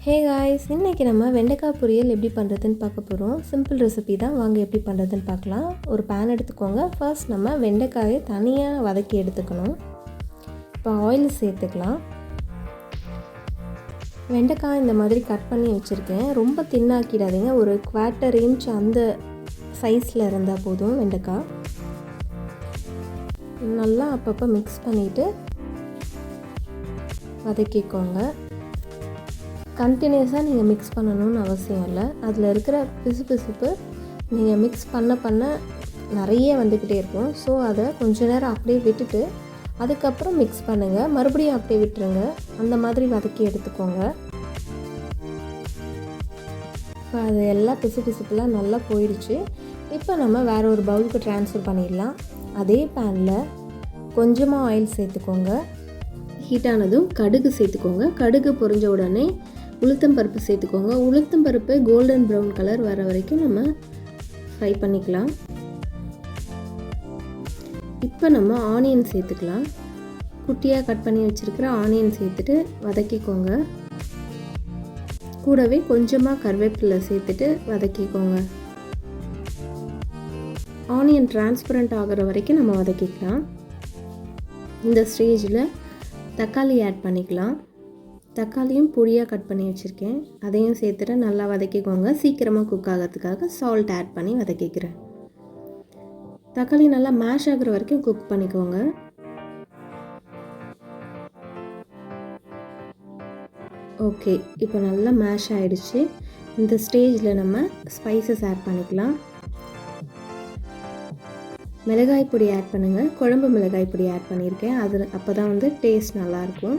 Hey guys, இன்றைக்கி நம்ம வெண்டைக்காய் பொரியல் எப்படி பண்ணுறதுன்னு பார்க்க போகிறோம். சிம்பிள் ரெசிபி தான், வாங்க எப்படி பண்ணுறதுன்னு பார்க்கலாம். ஒரு பேன் எடுத்துக்கோங்க. ஃபர்ஸ்ட் நம்ம வெண்டைக்காயை தனியாக வதக்கி எடுத்துக்கணும். இப்போ ஆயில் சேர்த்துக்கலாம். வெண்டைக்காய் இந்த மாதிரி கட் பண்ணி வச்சுருக்கேன். ரொம்ப தின்னாக்கிடாதீங்க, ஒரு 1/4 இன்ச் அந்த சைஸில் இருந்தால் போதும். வெண்டைக்காய் நல்லா அப்பப்போ மிக்ஸ் பண்ணிவிட்டு வதக்கிக்கோங்க. கண்டினியூஸாக நீங்கள் மிக்ஸ் பண்ணணும்னு அவசியம் இல்லை. அதில் இருக்கிற பிசுபிசுப்பு நீங்கள் மிக்ஸ் பண்ண நிறைய வந்துக்கிட்டே இருக்கும். ஸோ அதை கொஞ்ச நேரம் அப்படியே விட்டுட்டு அதுக்கப்புறம் மிக்ஸ் பண்ணுங்கள். மறுபடியும் அப்படியே விட்டுருங்க. அந்த மாதிரி வதக்கி எடுத்துக்கோங்க. இப்போ அது எல்லா பிசுபிசுப்புலாம் நல்லா போயிடுச்சு. இப்போ நம்ம வேறு ஒரு பவுலுக்கு ட்ரான்ஸ்ஃபர் பண்ணிடலாம். அதே பேனில் கொஞ்சமாக ஆயில் சேர்த்துக்கோங்க. ஹீட்டானதும் கடுகு சேர்த்துக்கோங்க. கடுகு பொரிஞ்ச உடனே உளுத்தம் பருப்பு சேர்த்துக்கோங்க. உளுத்தம் பருப்பு கோல்டன் ப்ரௌன் கலர் வர வரைக்கும் நம்ம ஃப்ரை பண்ணிக்கலாம். இப்போ நம்ம ஆனியன் சேர்த்துக்கலாம். குட்டியாக கட் பண்ணி வச்சுருக்கிற ஆனியன் சேர்த்துட்டு வதக்கிக்கோங்க. கூடவே கொஞ்சமாக கருவேப்பிலை சேர்த்துட்டு வதக்கிக்கோங்க. ஆனியன் டிரான்ஸ்பரண்ட் ஆகிற வரைக்கும் நம்ம வதக்கிக்கலாம். இந்த ஸ்டேஜில் தக்காளி ஆட் பண்ணிக்கலாம். தக்காளியும் பொடியாக கட் பண்ணி வச்சுருக்கேன். அதையும் சேர்த்துட்டு நல்லா வதக்கிக்கோங்க. சீக்கிரமாக குக் ஆகிறதுக்காக சால்ட் ஆட் பண்ணி வதக்கிக்கிறேன். தக்காளி நல்லா மேஷ் ஆகிற வரைக்கும் குக் பண்ணிக்கோங்க. ஓகே, இப்போ நல்லா மேஷ் ஆகிடுச்சு. இந்த ஸ்டேஜில் நம்ம ஸ்பைசஸ் ஆட் பண்ணிக்கலாம். மிளகாய் பொடி ஆட் பண்ணுங்கள். குழம்பு மிளகாய் பொடி ஆட் பண்ணியிருக்கேன். அது அப்போ தான் வந்து டேஸ்ட் நல்லாயிருக்கும்.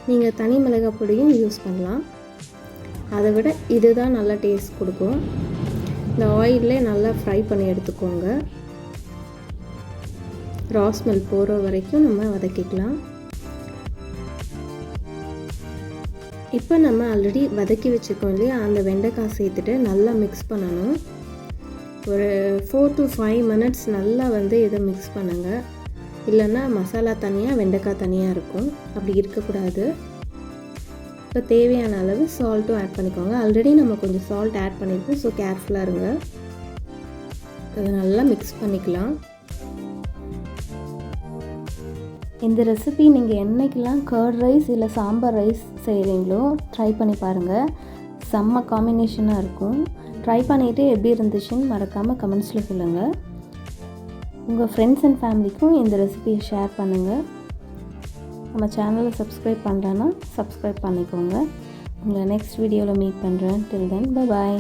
நீங்கள் தனி மிளகாய் பொடியும் யூஸ் பண்ணலாம். அதை விட இதுதான் நல்லா டேஸ்ட் கொடுக்கும். இந்த ஆயிலே நல்லா ஃப்ரை பண்ணி எடுத்துக்கோங்க. ரா ஸ்மெல் போகிற வரைக்கும் நம்ம வதக்கிக்கலாம். இப்போ நம்ம ஆல்ரெடி வதக்கி வச்சுருக்கோம் இல்லையா, அந்த வெண்டைக்காய் சேர்த்துட்டு நல்லா மிக்ஸ் பண்ணணும். ஒரு 4 to 5 minutes நல்லா வந்து இதை மிக்ஸ் பண்ணுங்கள். இல்லைன்னா மசாலா தனியாக வெண்டைக்காய் தனியாக இருக்கும். அப்படி இருக்கக்கூடாது. இப்போ தேவையான அளவு சால்ட்டும் ஆட் பண்ணிக்கோங்க. ஆல்ரெடி நம்ம கொஞ்சம் சால்ட் ஆட் பண்ணியிருக்கோம். ஸோ கேர்ஃபுல்லாக இருங்க. அதை நல்லா மிக்ஸ் பண்ணிக்கலாம். இந்த ரெசிபி நீங்கள் என்றைக்கெல்லாம் கர்ட் ரைஸ் இல்லை சாம்பார் ரைஸ் செய்கிறீங்களோ ட்ரை பண்ணி பாருங்கள். செம்ம காம்பினேஷனாக இருக்கும். ட்ரை பண்ணிவிட்டு எப்படி இருந்துச்சுன்னு மறக்காமல் கமெண்ட்ஸில் சொல்லுங்கள். உங்கள் ஃப்ரெண்ட்ஸ் அண்ட் ஃபேமிலிக்கும் இந்த ரெசிபியை ஷேர் பண்ணுங்கள். நம்ம சேனலை சப்ஸ்கிரைப் பண்ணலன்னா சப்ஸ்கிரைப் பண்ணிக்கோங்க. உங்களை நெக்ஸ்ட் வீடியோவில் மீட் பண்ணுறேன். டில் தென் பை பாய்.